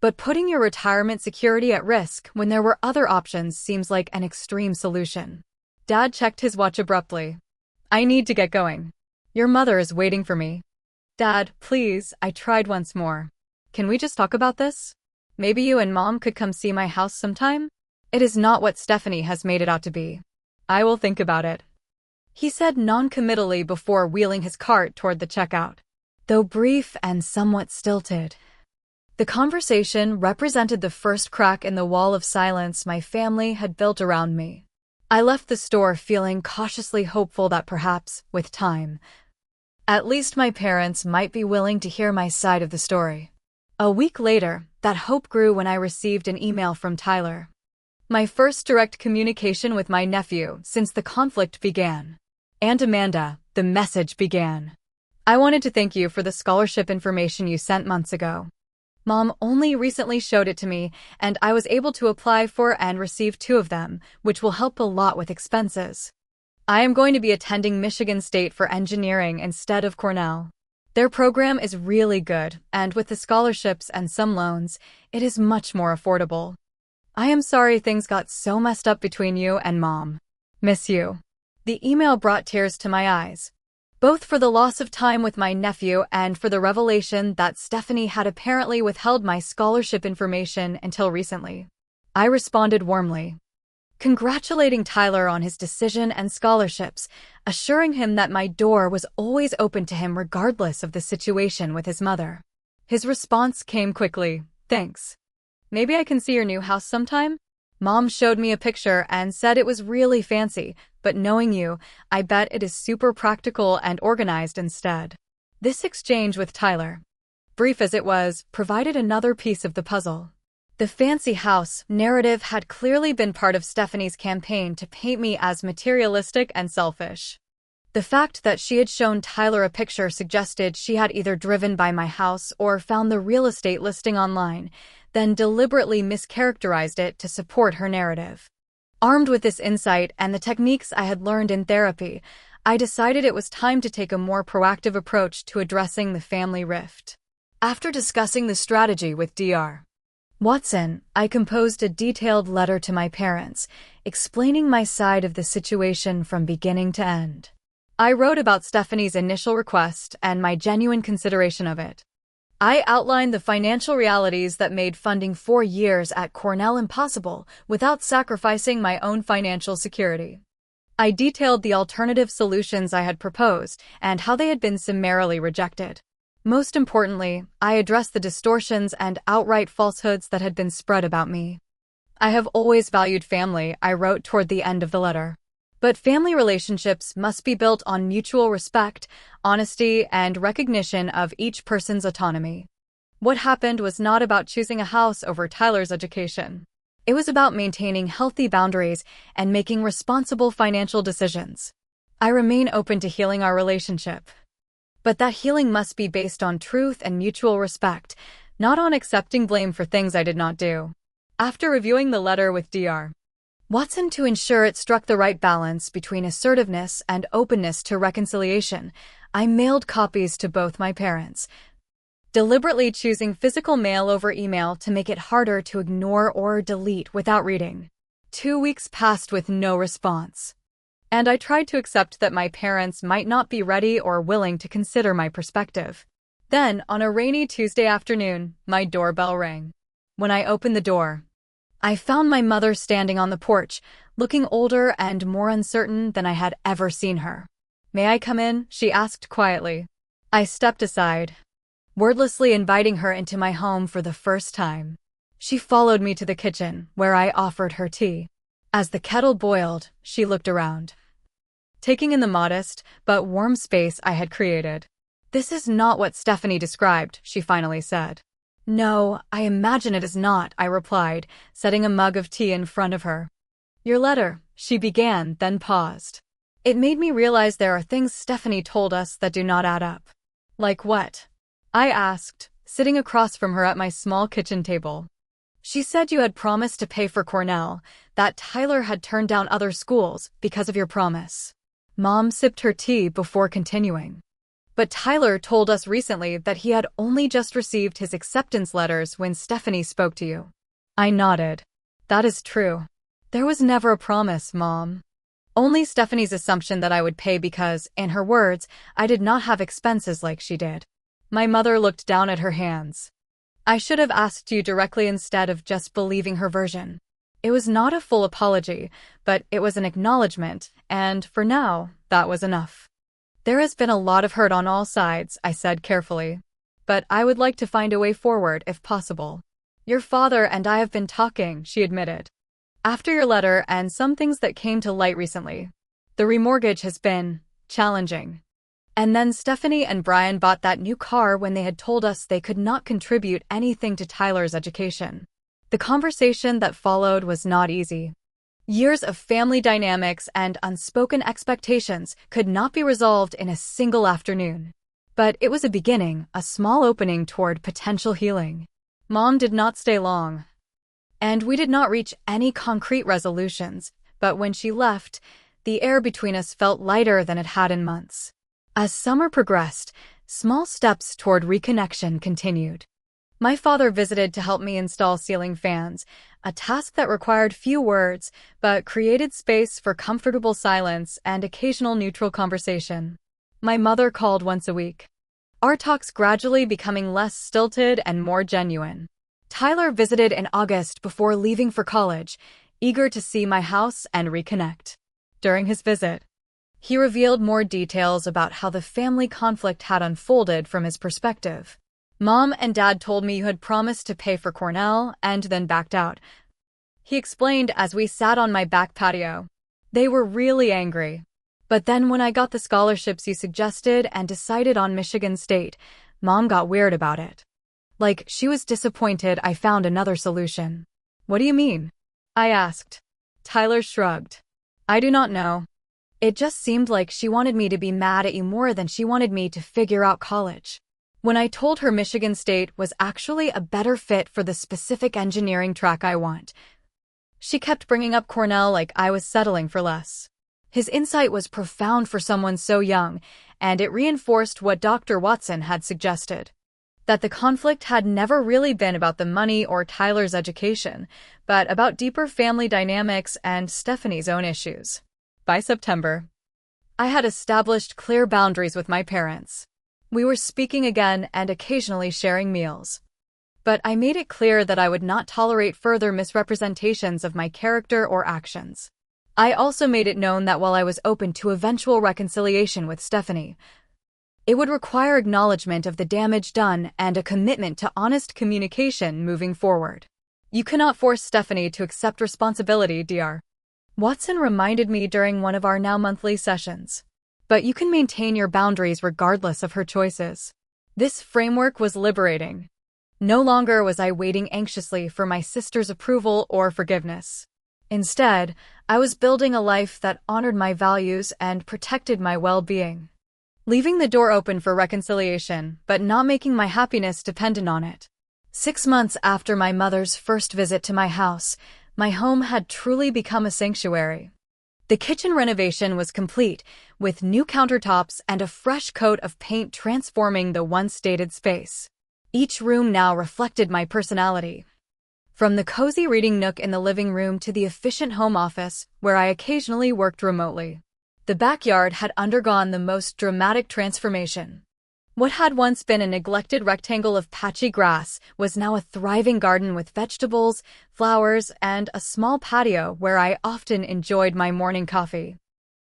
[SPEAKER 1] But putting your retirement security at risk when there were other options seems like an extreme solution. Dad checked his watch abruptly. I need to get going. Your mother is waiting for me. Dad, please, I tried once more. Can we just talk about this? Maybe you and Mom could come see my house sometime? It is not what Stephanie has made it out to be. I will think about it. He said non-committally before wheeling his cart toward the checkout. Though brief and somewhat stilted, the conversation represented the first crack in the wall of silence my family had built around me. I left the store feeling cautiously hopeful that perhaps, with time, at least my parents might be willing to hear my side of the story. A week later, that hope grew when I received an email from Tyler. My first direct communication with my nephew since the conflict began. And Amanda, the message began. I wanted to thank you for the scholarship information you sent months ago. Mom only recently showed it to me, and I was able to apply for and receive 2 of them, which will help a lot with expenses. I am going to be attending Michigan State for engineering instead of Cornell. Their program is really good, and with the scholarships and some loans, it is much more affordable. I am sorry things got so messed up between you and Mom. Miss you. The email brought tears to my eyes, both for the loss of time with my nephew and for the revelation that Stephanie had apparently withheld my scholarship information until recently. I responded warmly, congratulating Tyler on his decision and scholarships, assuring him that my door was always open to him regardless of the situation with his mother. His response came quickly, thanks. Maybe I can see your new house sometime? Mom showed me a picture and said it was really fancy, but knowing you, I bet it is super practical and organized instead. This exchange with Tyler, brief as it was, provided another piece of the puzzle. The fancy house narrative had clearly been part of Stephanie's campaign to paint me as materialistic and selfish. The fact that she had shown Tyler a picture suggested she had either driven by my house or found the real estate listing online, then deliberately mischaracterized it to support her narrative. Armed with this insight and the techniques I had learned in therapy, I decided it was time to take a more proactive approach to addressing the family rift. After discussing the strategy with Dr. Watson, I composed a detailed letter to my parents, explaining my side of the situation from beginning to end. I wrote about Stephanie's initial request and my genuine consideration of it. I outlined the financial realities that made funding 4 years at Cornell impossible without sacrificing my own financial security. I detailed the alternative solutions I had proposed and how they had been summarily rejected. Most importantly, I addressed the distortions and outright falsehoods that had been spread about me. I have always valued family, I wrote toward the end of the letter. But family relationships must be built on mutual respect, honesty, and recognition of each person's autonomy. What happened was not about choosing a house over Tyler's education. It was about maintaining healthy boundaries and making responsible financial decisions. I remain open to healing our relationship. But that healing must be based on truth and mutual respect, not on accepting blame for things I did not do. After reviewing the letter with Dr. Watson to ensure it struck the right balance between assertiveness and openness to reconciliation, I mailed copies to both my parents, deliberately choosing physical mail over email to make it harder to ignore or delete without reading. 2 weeks passed with no response, and I tried to accept that my parents might not be ready or willing to consider my perspective. Then, on a rainy Tuesday afternoon, my doorbell rang. When I opened the door, I found my mother standing on the porch, looking older and more uncertain than I had ever seen her. "May I come in?" she asked quietly. I stepped aside, wordlessly inviting her into my home for the first time. She followed me to the kitchen, where I offered her tea. As the kettle boiled, she looked around, taking in the modest but warm space I had created. "This is not what Stephanie described," she finally said. "No, I imagine it is not," I replied, setting a mug of tea in front of her. "Your letter," she began, then paused. It made me realize there are things Stephanie told us that do not add up. "Like what?" I asked, sitting across from her at my small kitchen table. "She said you had promised to pay for Cornell, that Tyler had turned down other schools because of your promise." Mom sipped her tea before continuing. "But Tyler told us recently that he had only just received his acceptance letters when Stephanie spoke to you." I nodded. "That is true. There was never a promise, Mom. Only Stephanie's assumption that I would pay because, in her words, I did not have expenses like she did." My mother looked down at her hands. "I should have asked you directly instead of just believing her version." It was not a full apology, but it was an acknowledgement, and, for now, that was enough. "There has been a lot of hurt on all sides," I said carefully. "But I would like to find a way forward if possible." "Your father and I have been talking," she admitted. "After your letter and some things that came to light recently. The remortgage has been challenging. And then Stephanie and Brian bought that new car when they had told us they could not contribute anything to Tyler's education." The conversation that followed was not easy. Years of family dynamics and unspoken expectations could not be resolved in a single afternoon. But it was a beginning, a small opening toward potential healing. Mom did not stay long, and we did not reach any concrete resolutions, but when she left, the air between us felt lighter than it had in months. As summer progressed, small steps toward reconnection continued. My father visited to help me install ceiling fans, a task that required few words, but created space for comfortable silence and occasional neutral conversation. My mother called once a week, our talks gradually becoming less stilted and more genuine. Tyler visited in August before leaving for college, eager to see my house and reconnect. During his visit, he revealed more details about how the family conflict had unfolded from his perspective. "Mom and Dad told me you had promised to pay for Cornell and then backed out," he explained as we sat on my back patio. "They were really angry. But then when I got the scholarships you suggested and decided on Michigan State, Mom got weird about it. Like, she was disappointed I found another solution." "What do you mean?" I asked. Tyler shrugged. "I do not know. It just seemed like she wanted me to be mad at you more than she wanted me to figure out college. When I told her Michigan State was actually a better fit for the specific engineering track I want, she kept bringing up Cornell like I was settling for less." His insight was profound for someone so young, and it reinforced what Dr. Watson had suggested, that the conflict had never really been about the money or Tyler's education, but about deeper family dynamics and Stephanie's own issues. By September, I had established clear boundaries with my parents. We were speaking again and occasionally sharing meals. But I made it clear that I would not tolerate further misrepresentations of my character or actions. I also made it known that while I was open to eventual reconciliation with Stephanie, it would require acknowledgement of the damage done and a commitment to honest communication moving forward. "You cannot force Stephanie to accept responsibility, Dr. Watson reminded me during one of our now monthly sessions. But you can maintain your boundaries regardless of her choices." This framework was liberating. No longer was I waiting anxiously for my sister's approval or forgiveness. Instead, I was building a life that honored my values and protected my well-being, leaving the door open for reconciliation, but not making my happiness dependent on it. 6 months after my mother's first visit to my house, my home had truly become a sanctuary. The kitchen renovation was complete, with new countertops and a fresh coat of paint transforming the once dated space. Each room now reflected my personality. From the cozy reading nook in the living room to the efficient home office, where I occasionally worked remotely. The backyard had undergone the most dramatic transformation. What had once been a neglected rectangle of patchy grass was now a thriving garden with vegetables, flowers, and a small patio where I often enjoyed my morning coffee.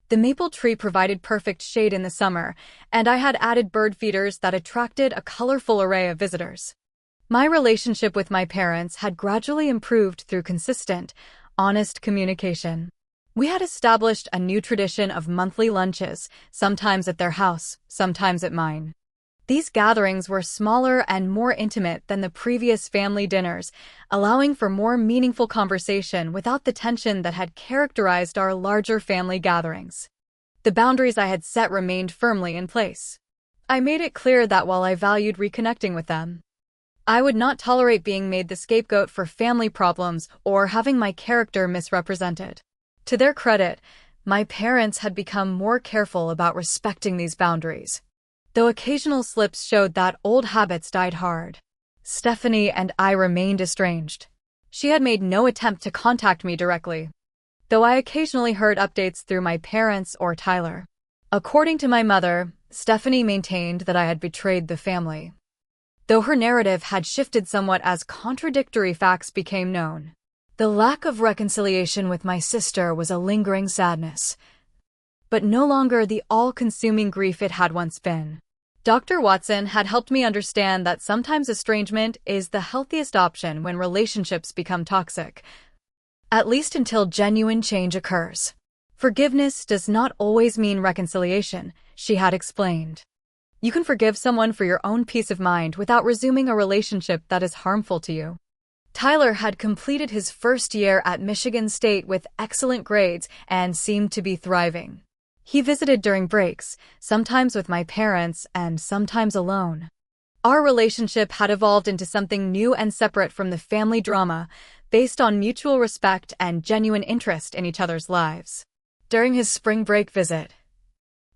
[SPEAKER 1] The maple tree provided perfect shade in the summer, and I had added bird feeders that attracted a colorful array of visitors. My relationship with my parents had gradually improved through consistent, honest communication. We had established a new tradition of monthly lunches, sometimes at their house, sometimes at mine. These gatherings were smaller and more intimate than the previous family dinners, allowing for more meaningful conversation without the tension that had characterized our larger family gatherings. The boundaries I had set remained firmly in place. I made it clear that while I valued reconnecting with them, I would not tolerate being made the scapegoat for family problems or having my character misrepresented. To their credit, my parents had become more careful about respecting these boundaries. Though occasional slips showed that old habits died hard, Stephanie and I remained estranged. She had made no attempt to contact me directly, though I occasionally heard updates through my parents or Tyler. According to my mother, Stephanie maintained that I had betrayed the family, though her narrative had shifted somewhat as contradictory facts became known. The lack of reconciliation with my sister was a lingering sadness, but no longer the all-consuming grief it had once been. Dr. Watson had helped me understand that sometimes estrangement is the healthiest option when relationships become toxic, at least until genuine change occurs. Forgiveness does not always mean reconciliation, she had explained. You can forgive someone for your own peace of mind without resuming a relationship that is harmful to you. Tyler had completed his first year at Michigan State with excellent grades and seemed to be thriving. He visited during breaks, sometimes with my parents and sometimes alone. Our relationship had evolved into something new and separate from the family drama, based on mutual respect and genuine interest in each other's lives. During his spring break visit,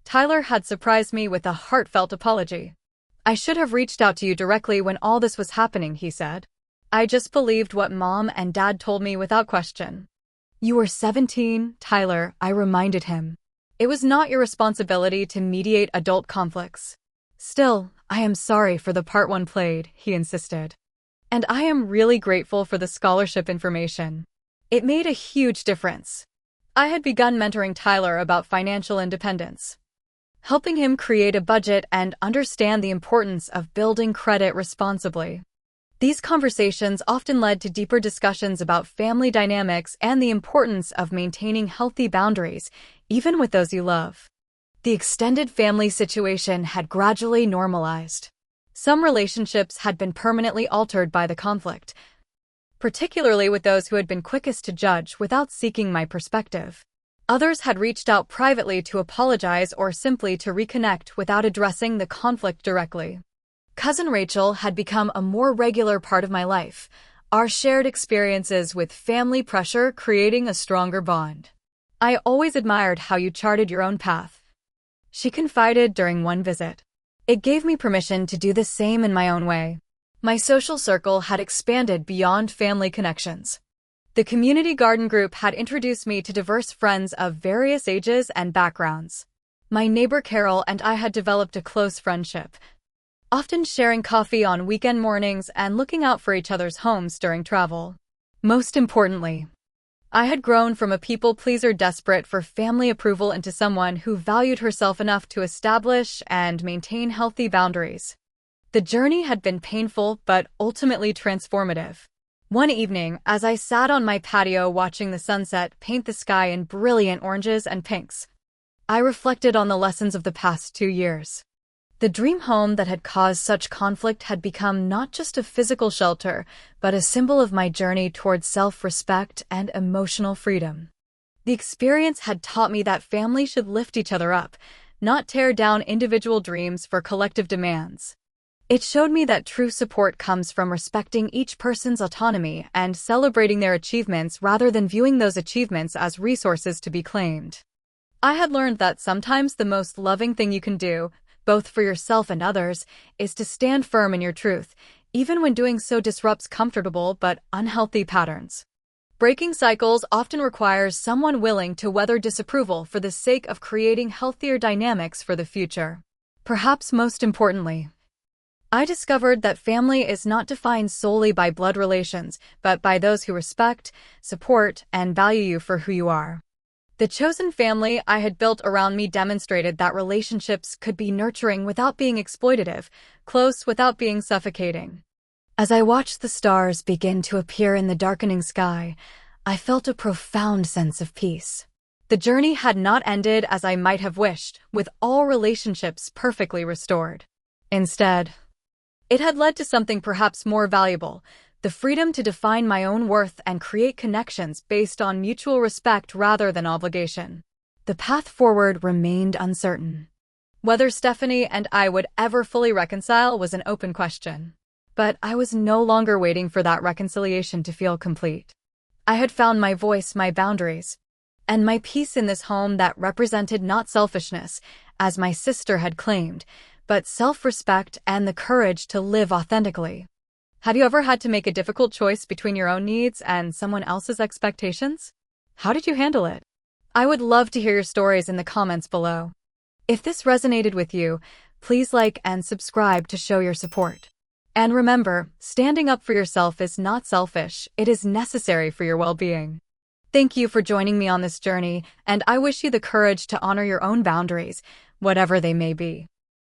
[SPEAKER 1] Tyler had surprised me with a heartfelt apology. "I should have reached out to you directly when all this was happening," he said. "I just believed what Mom and Dad told me without question." "You were 17, Tyler," I reminded him. "It was not your responsibility to mediate adult conflicts." "Still, I am sorry for the part one played," he insisted. "And I am really grateful for the scholarship information. It made a huge difference." I had begun mentoring Tyler about financial independence, helping him create a budget and understand the importance of building credit responsibly. These conversations often led to deeper discussions about family dynamics and the importance of maintaining healthy boundaries, even with those you love. The extended family situation had gradually normalized. Some relationships had been permanently altered by the conflict, particularly with those who had been quickest to judge without seeking my perspective. Others had reached out privately to apologize or simply to reconnect without addressing the conflict directly. Cousin Rachel had become a more regular part of my life, our shared experiences with family pressure creating a stronger bond. "I always admired how you charted your own path," she confided during one visit. It gave me permission to do the same in my own way. My social circle had expanded beyond family connections. The community garden group had introduced me to diverse friends of various ages and backgrounds. My neighbor Carol and I had developed a close friendship, often sharing coffee on weekend mornings and looking out for each other's homes during travel. Most importantly, I had grown from a people-pleaser desperate for family approval into someone who valued herself enough to establish and maintain healthy boundaries. The journey had been painful but ultimately transformative. One evening, as I sat on my patio watching the sunset paint the sky in brilliant oranges and pinks, I reflected on the lessons of the past 2 years. The dream home that had caused such conflict had become not just a physical shelter, but a symbol of my journey towards self-respect and emotional freedom. The experience had taught me that family should lift each other up, not tear down individual dreams for collective demands. It showed me that true support comes from respecting each person's autonomy and celebrating their achievements rather than viewing those achievements as resources to be claimed. I had learned that sometimes the most loving thing you can do, both for yourself and others, is to stand firm in your truth, even when doing so disrupts comfortable but unhealthy patterns. Breaking cycles often requires someone willing to weather disapproval for the sake of creating healthier dynamics for the future. Perhaps most importantly, I discovered that family is not defined solely by blood relations, but by those who respect, support, and value you for who you are. The chosen family I had built around me demonstrated that relationships could be nurturing without being exploitative, close without being suffocating. As I watched the stars begin to appear in the darkening sky, I felt a profound sense of peace. The journey had not ended as I might have wished, with all relationships perfectly restored. Instead, it had led to something perhaps more valuable, the freedom to define my own worth and create connections based on mutual respect rather than obligation. The path forward remained uncertain. Whether Stephanie and I would ever fully reconcile was an open question. But I was no longer waiting for that reconciliation to feel complete. I had found my voice, my boundaries, and my peace in this home that represented not selfishness, as my sister had claimed, but self-respect and the courage to live authentically. Have you ever had to make a difficult choice between your own needs and someone else's expectations? How did you handle it? I would love to hear your stories in the comments below. If this resonated with you, please like and subscribe to show your support. And remember, standing up for yourself is not selfish, it is necessary for your well-being. Thank you for joining me on this journey, and I wish you the courage to honor your own boundaries, whatever they may be.